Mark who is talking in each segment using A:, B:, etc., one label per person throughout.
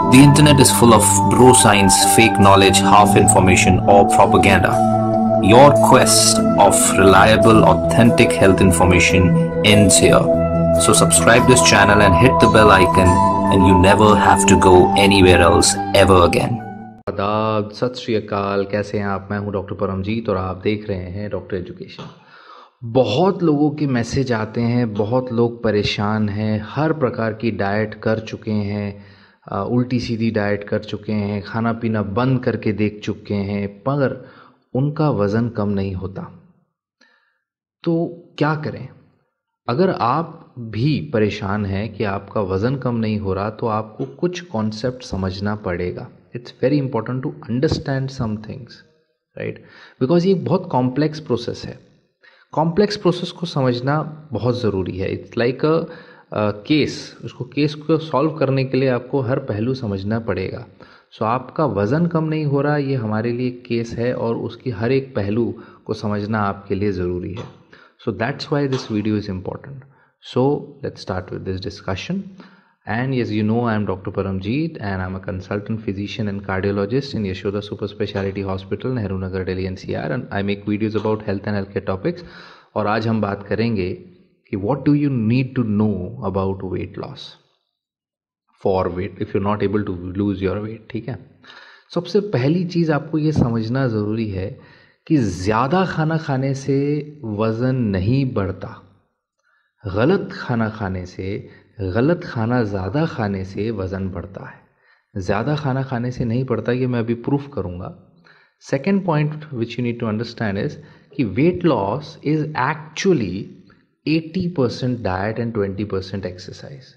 A: The internet is full of bro science, fake knowledge, half information, or propaganda. Your quest of reliable, authentic health information ends here. So subscribe this channel and hit the bell icon, and you never have to go anywhere else ever again.
B: आदाब, सत श्री अकाल। कैसे हैं आप? मैं हूं doctor Paramjit और आप देख रहे हैं डॉक्टर एजुकेशन। बहुत लोगों के मैसेज आते हैं, बहुत लोग परेशान हैं, हर प्रकार की डाइट कर चुके हैं, उल्टी सीधी डाइट कर चुके हैं, खाना पीना बंद करके देख चुके हैं, पर उनका वज़न कम नहीं होता। तो क्या करें? अगर आप भी परेशान हैं कि आपका वज़न कम नहीं हो रहा, तो आपको कुछ कॉन्सेप्ट समझना पड़ेगा। It's very important to understand some things, right? Because ये बहुत कॉम्प्लेक्स प्रोसेस है। कॉम्प्लेक्स प्रोसेस को समझना बहुत ज़रूरी है। It's like a case. उसको केस को सॉल्व करने के लिए आपको हर पहलू समझना पड़ेगा। सो आपका वज़न कम नहीं हो रहा, ये हमारे लिए केस है और उसकी हर एक पहलू को समझना आपके लिए ज़रूरी है। So that's why this video is important. So let's start with this discussion. And as you know, I'm Dr. Paramjeet and I'm a consultant physician and cardiologist in Yashoda Super Speciality Hospital, Nehru Nagar, Delhi NCR, and I make videos about health and healthcare topics. और आज हम बात करेंगे कि what do you need to know about weight loss for weight if you're not able to lose your weight, ठीक है? सबसे पहली चीज़ आपको ये समझना ज़रूरी है कि ज़्यादा खाना खाने से वज़न नहीं बढ़ता। गलत खाना खाने से, गलत खाना ज़्यादा खाने से वज़न बढ़ता है। ज़्यादा खाना खाने से नहीं बढ़ता, ये मैं अभी प्रूफ करूँगा। Second point which you need to understand is कि weight loss is actually 80% diet and 20% exercise.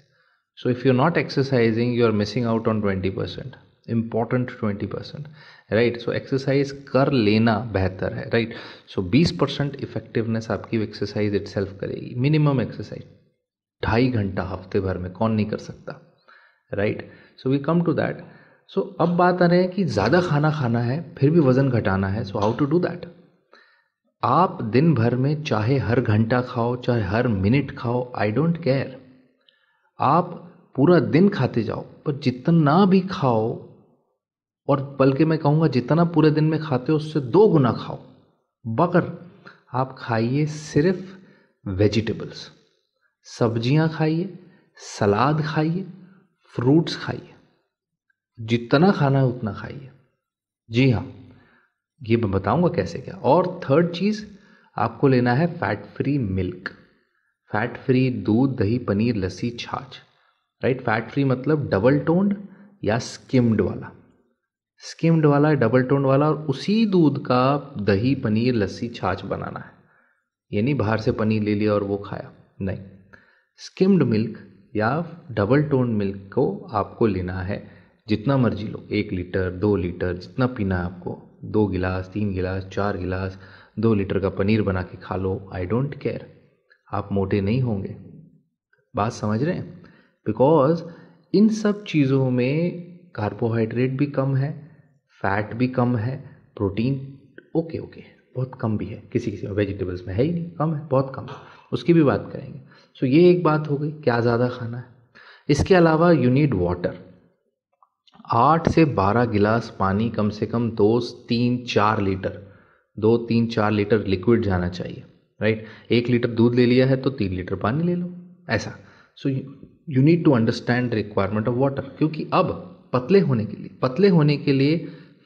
B: So if you're not exercising, you're missing out on 20%, important 20%, right? So exercise कर लेना बेहतर है, right? So 20% इफेक्टिवनेस आपकी exercise itself करेगी। Minimum exercise 2.5 घंटा हफ्ते भर में कौन नहीं कर सकता, right? So we come to that. So अब बात आ रही है कि ज़्यादा खाना खाना है फिर भी वज़न घटाना है। So how to do that? आप दिन भर में चाहे हर घंटा खाओ, चाहे हर मिनट खाओ, आई डोंट केयर। आप पूरा दिन खाते जाओ, पर जितना भी खाओ, और बल्कि मैं कहूँगा जितना पूरे दिन में खाते हो उससे 2 गुना खाओ, मगर आप खाइए सिर्फ वेजिटेबल्स। सब्जियां खाइए, सलाद खाइए, फ्रूट्स खाइए। जितना खाना है उतना खाइए। जी हाँ, ये मैं बताऊँगा कैसे क्या। और थर्ड चीज़, आपको लेना है fat free milk. Fat free दूध, दही, पनीर, लस्सी, छाछ, राइट? फैट फ्री मतलब डबल टोन्ड या स्किम्ड वाला। स्किम्ड वाला, डबल टोन्ड वाला, और उसी दूध का दही, पनीर, लस्सी, छाछ बनाना है। ये नहीं बाहर से पनीर ले लिया और वो खाया, नहीं। स्किम्ड मिल्क या डबल टोन्ड मिल्क को आपको लेना है, जितना मर्जी लो, 1 लीटर, 2 लीटर, जितना पीना है आपको। 2 गिलास, 3 गिलास, 4 गिलास, 2 लीटर का पनीर बना के खा लो, आई डोंट केयर। आप मोटे नहीं होंगे। बात समझ रहे हैं? बिकॉज इन सब चीज़ों में कार्बोहाइड्रेट भी कम है, फैट भी कम है, प्रोटीन ओके बहुत कम भी है, किसी किसी में, वेजिटेबल्स में है ही नहीं, कम है, बहुत कम है, उसकी भी बात करेंगे। सो ये एक बात हो गई, क्या ज़्यादा खाना है। इसके अलावा यू नीड वाटर। 8 से 12 गिलास पानी, कम से कम 2-3-4 लीटर, 2-3-4 लीटर लिक्विड जाना चाहिए, राइट? 1 लीटर दूध ले लिया है तो 3 लीटर पानी ले लो, ऐसा। So you need to understand requirement of water, क्योंकि अब पतले होने के लिए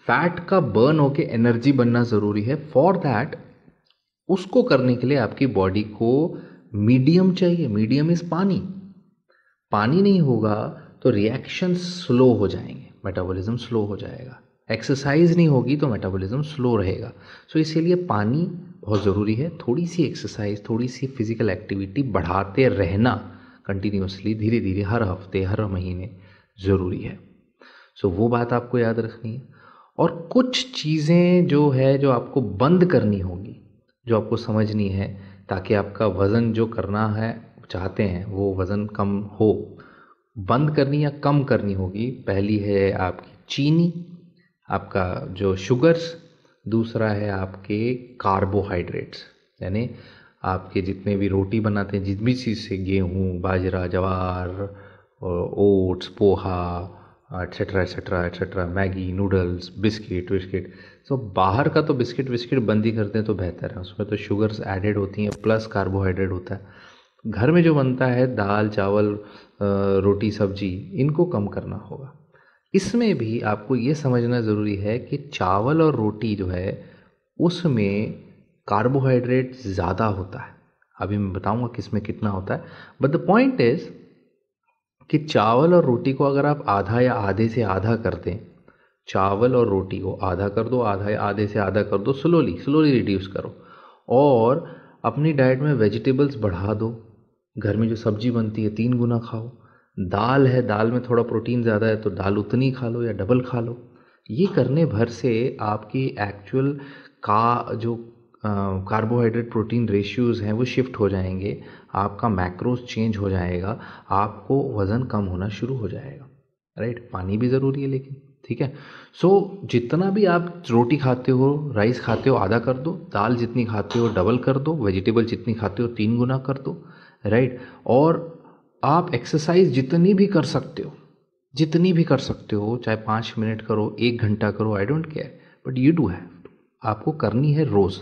B: फैट का बर्न होके एनर्जी बनना ज़रूरी है। फॉर दैट, उसको करने के लिए आपकी बॉडी को मीडियम चाहिए। मीडियम इज पानी। पानी नहीं होगा तो रिएक्शन स्लो हो जाएंगे, मेटाबॉलिज्म स्लो हो जाएगा। एक्सरसाइज नहीं होगी तो मेटाबॉलिज्म स्लो रहेगा। सो इसीलिए पानी बहुत ज़रूरी है। थोड़ी सी एक्सरसाइज, थोड़ी सी फिजिकल एक्टिविटी बढ़ाते रहना कंटिन्यूसली, धीरे धीरे, हर हफ्ते, हर महीने ज़रूरी है। सो वो बात आपको याद रखनी है। और कुछ चीज़ें जो है, जो आपको बंद करनी होगी, जो आपको समझनी है, ताकि आपका वज़न जो करना है, चाहते हैं वो वज़न कम हो, बंद करनी या कम करनी होगी। पहली है आपकी चीनी, आपका जो शुगर्स, दूसरा है आपके कार्बोहाइड्रेट्स, यानी आपके जितने भी रोटी बनाते हैं, जिस भी चीज़ से, गेहूँ, बाजरा, ज्वार, oats, poha, etcetera etcetera etcetera, Maggi, noodles, biscuit विस्किट। सो बाहर का तो बिस्किट विस्किट बंद ही करते हैं तो बेहतर है, उसमें तो शुगर्स एडेड होती हैं प्लस कार्बोहाइड्रेट होता है। घर में जो बनता है दाल चावल रोटी सब्जी, इनको कम करना होगा। इसमें भी आपको ये समझना ज़रूरी है कि चावल और रोटी जो है उसमें कार्बोहाइड्रेट ज़्यादा होता है। अभी मैं बताऊंगा किसमें कितना होता है, बट द पॉइंट इज़ कि चावल और रोटी को अगर आप आधा या आधे से आधा कर दें, चावल और रोटी को आधा कर दो, आधा या आधे से आधा कर दो, स्लोली स्लोली रिड्यूस करो, और अपनी डाइट में वेजिटेबल्स बढ़ा दो। घर में जो सब्जी बनती है 3 गुना खाओ। दाल है, दाल में थोड़ा प्रोटीन ज़्यादा है तो दाल उतनी खा लो या डबल खा लो। ये करने भर से आपकी एक्चुअल का जो कार्बोहाइड्रेट प्रोटीन रेशियोज़ हैं वो शिफ्ट हो जाएंगे, आपका मैक्रोस चेंज हो जाएगा, आपको वज़न कम होना शुरू हो जाएगा। राइट, पानी भी ज़रूरी है लेकिन, ठीक है। सो जितना भी आप रोटी खाते हो, राइस खाते हो, आधा कर दो, दाल जितनी खाते हो डबल कर दो, वेजिटेबल जितनी खाते हो 3 गुना कर दो। राइट, और आप एक्सरसाइज जितनी भी कर सकते हो, जितनी भी कर सकते हो, चाहे 5 मिनट करो, 1 घंटा करो, I don't care, but you do have, आपको करनी है रोज़।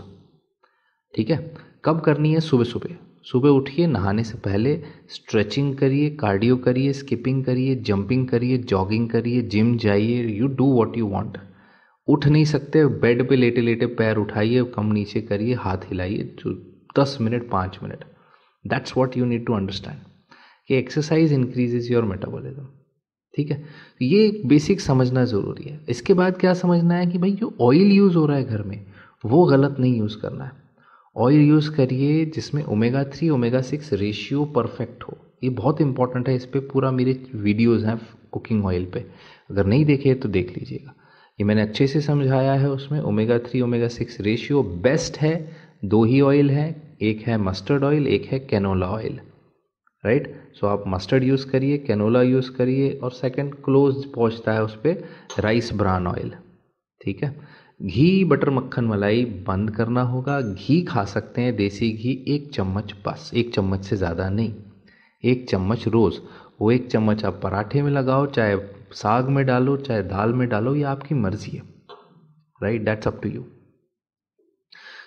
B: ठीक है, कब करनी है? सुबह सुबह। सुबह उठिए, नहाने से पहले स्ट्रेचिंग करिए, कार्डियो करिए, स्किपिंग करिए, जंपिंग करिए, जॉगिंग करिए, जिम जाइए, you do what you want. उठ नहीं सकते, बेड पे लेटे लेटे पैर उठाइए, कम नीचे करिए, हाथ हिलाइए, जो 10 minute 5 minute. That's what you need to understand कि एक्सरसाइज इंक्रीजेज योर मेटाबॉलिज्म। ठीक है, ये बेसिक समझना ज़रूरी है। इसके बाद क्या समझना है कि भाई जो ऑयल यूज़ हो रहा है घर में वो गलत नहीं यूज़ करना है। ऑयल यूज़ करिए जिसमें ओमेगा 3 ओमेगा 6 रेशियो परफेक्ट हो। ये बहुत इंपॉर्टेंट है, इस पर पूरा मेरे वीडियोज़ हैं कुकिंग ऑयल पे, अगर नहीं देखे तो देख लीजिएगा। ये मैंने अच्छे से समझाया है, उसमें ओमेगा 3 ओमेगा 6 रेशियो बेस्ट है। 2 ही ऑयल है, एक है मस्टर्ड ऑयल, एक है कैनोला ऑयल। राइट, सो आप मस्टर्ड यूज़ करिए, कैनोला यूज़ करिए, और सेकंड क्लोज पहुंचता है उस पर राइस ब्रान ऑयल। ठीक है, घी बटर मक्खन मलाई बंद करना होगा। घी खा सकते हैं, देसी घी 1 चम्मच बस, 1 चम्मच से ज़्यादा नहीं, 1 चम्मच रोज़। वो 1 चम्मच आप पराठे में लगाओ, चाहे साग में डालो, चाहे दाल में डालो, ये आपकी मर्जी है। Right, that's up to you.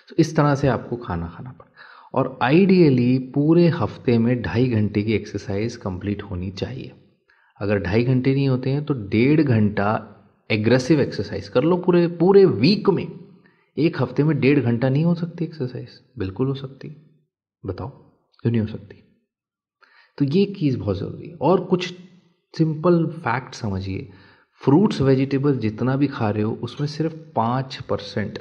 B: तो इस तरह से आपको खाना खाना पड़े, और आइडियली पूरे हफ्ते में 2.5 घंटे की एक्सरसाइज कंप्लीट होनी चाहिए। अगर 2.5 घंटे नहीं होते हैं तो 1.5 घंटा एग्रेसिव एक्सरसाइज कर लो। पूरे पूरे वीक में, एक हफ्ते में 1.5 घंटा नहीं हो सकती एक्सरसाइज? बिल्कुल हो सकती, बताओ क्यों नहीं हो सकती? तो ये चीज़ बहुत ज़रूरी है। और कुछ सिंपल फैक्ट समझिए, फ्रूट्स वेजिटेबल जितना भी खा रहे हो उसमें सिर्फ 5%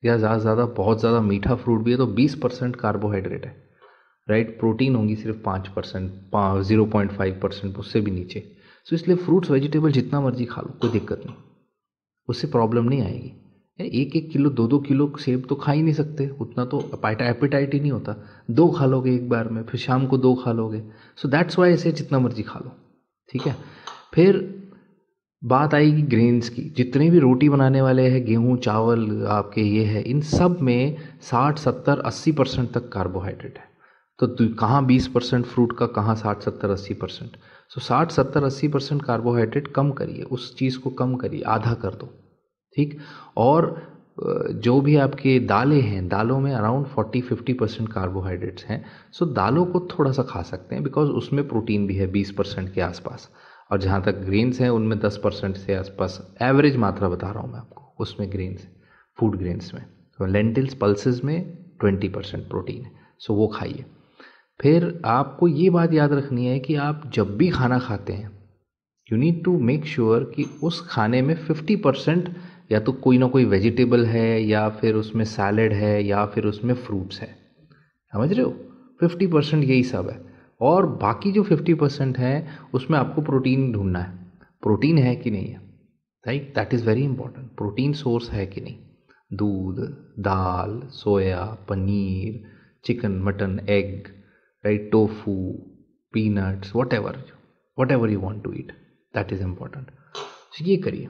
B: या ज़्यादा बहुत ज़्यादा मीठा फ्रूट भी है तो 20% कार्बोहाइड्रेट है। राइट, प्रोटीन होंगी सिर्फ 5%, 0.5%, उससे भी नीचे। सो इसलिए फ्रूट्स वेजिटेबल जितना मर्जी खा लो, कोई दिक्कत नहीं, उससे प्रॉब्लम नहीं आएगी। 1-1 किलो 2-2 किलो सेब तो खा ही नहीं सकते, उतना तो एपेटाइट ही नहीं होता। 2 खा लोगे एक बार में, फिर शाम को 2 खा लोगे। सो दैट्स वाई इसे जितना मर्जी खा लो। ठीक है, फिर बात आएगी ग्रेन्स की। जितने भी रोटी बनाने वाले हैं, गेहूँ चावल आपके ये है, इन सब में 60 70 80% तक कार्बोहाइड्रेट है। तो कहाँ 20% फ्रूट का, कहाँ 60 70 80%। सो 60 70 80% कार्बोहाइड्रेट कम करिए, उस चीज़ को कम करिए, आधा कर दो। ठीक, और जो भी आपके दालें हैं, दालों में अराउंड 40-50% कार्बोहाइड्रेट्स हैं। सो दालों को थोड़ा सा खा सकते हैं, बिकॉज उसमें प्रोटीन भी है 20% के आसपास। और जहाँ तक ग्रेन्स हैं उनमें 10% से आसपास एवरेज मात्रा बता रहा हूँ मैं आपको, उसमें ग्रेन्स, फूड ग्रेन्स में। तो लेंटिल्स पल्सेस में 20% प्रोटीन है, सो वो खाइए। फिर आपको ये बात याद रखनी है कि आप जब भी खाना खाते हैं, you need to make sure कि उस खाने में 50% या तो कोई ना कोई वेजिटेबल है, या फिर उसमें सैलेड है, या फिर उसमें फ्रूट्स है। समझ रहे हो? 50% यही सब है, और बाकी जो 50% है उसमें आपको प्रोटीन ढूंढना है। प्रोटीन है कि नहीं है, right, that is very important. Protein source है कि नहीं, दूध, दाल, soya, paneer, chicken, mutton, egg, right, tofu, peanuts, whatever you want to eat, that is important. ये करिए।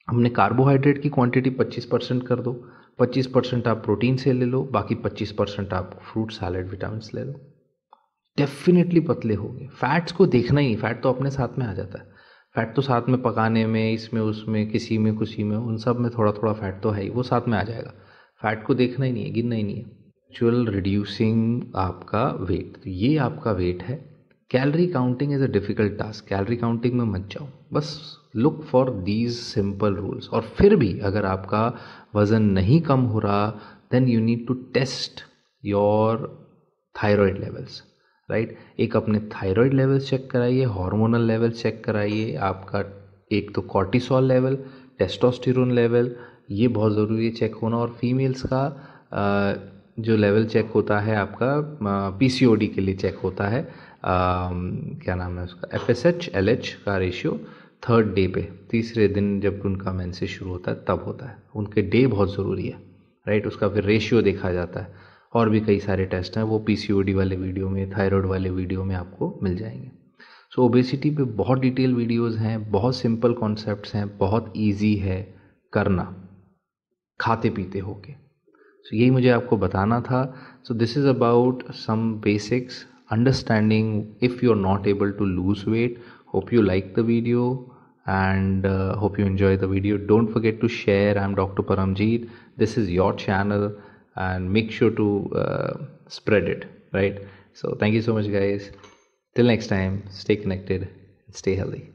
B: हमने कार्बोहाइड्रेट की क्वांटिटी 25% कर दो, 25% आप प्रोटीन से ले लो, बाकी 25% आप फ्रूट सैलेड विटामिन ले लो, डेफिनेटली पतले होंगे। फैट्स को देखना ही नहीं, फैट तो अपने साथ में आ जाता है। फैट तो साथ में पकाने में, इसमें उसमें, किसी में खुशी में, उन सब में थोड़ा थोड़ा फैट तो है ही, वो साथ में आ जाएगा। फैट को देखना ही नहीं है, गिनना ही नहीं है। एक्चुअल रिड्यूसिंग आपका वेट, तो ये आपका वेट है। Calorie counting is a difficult task, calorie counting में मत जाओ, बस look for these simple rules. और फिर भी अगर आपका वज़न नहीं कम हो रहा, then you need to test your thyroid levels, right. एक अपने थायराइड लेवल्स चेक कराइए, हार्मोनल लेवल चेक कराइए, आपका एक तो कॉर्टिसोल लेवल, टेस्टोस्टेरोन लेवल, ये बहुत ज़रूरी है चेक होना। और फीमेल्स का जो लेवल चेक होता है आपका पीसीओडी के लिए चेक होता है, क्या नाम है उसका, एफएसएच एलएच का रेशियो 3rd डे पे, तीसरे दिन जब उनका मेंसेस शुरू होता है तब होता है। उनके डे बहुत ज़रूरी है, राइट। उसका फिर रेशियो देखा जाता है। और भी कई सारे टेस्ट हैं, वो पीसीओडी वाले वीडियो में, थायराइड वाले वीडियो में आपको मिल जाएंगे। सो ओबेसिटी पे बहुत डिटेल वीडियोस हैं, बहुत सिंपल कॉन्सेप्ट्स हैं, बहुत इजी है करना खाते पीते होके। सो यही मुझे आपको बताना था। So this is about some basics understanding if you are not able to lose weight. Hope you like the video and hope you enjoy the video. Don't forget to share. I'm Dr. Paramjeet. This is your channel and make sure to spread it, right? So thank you so much guys. Till next time, stay connected and stay healthy.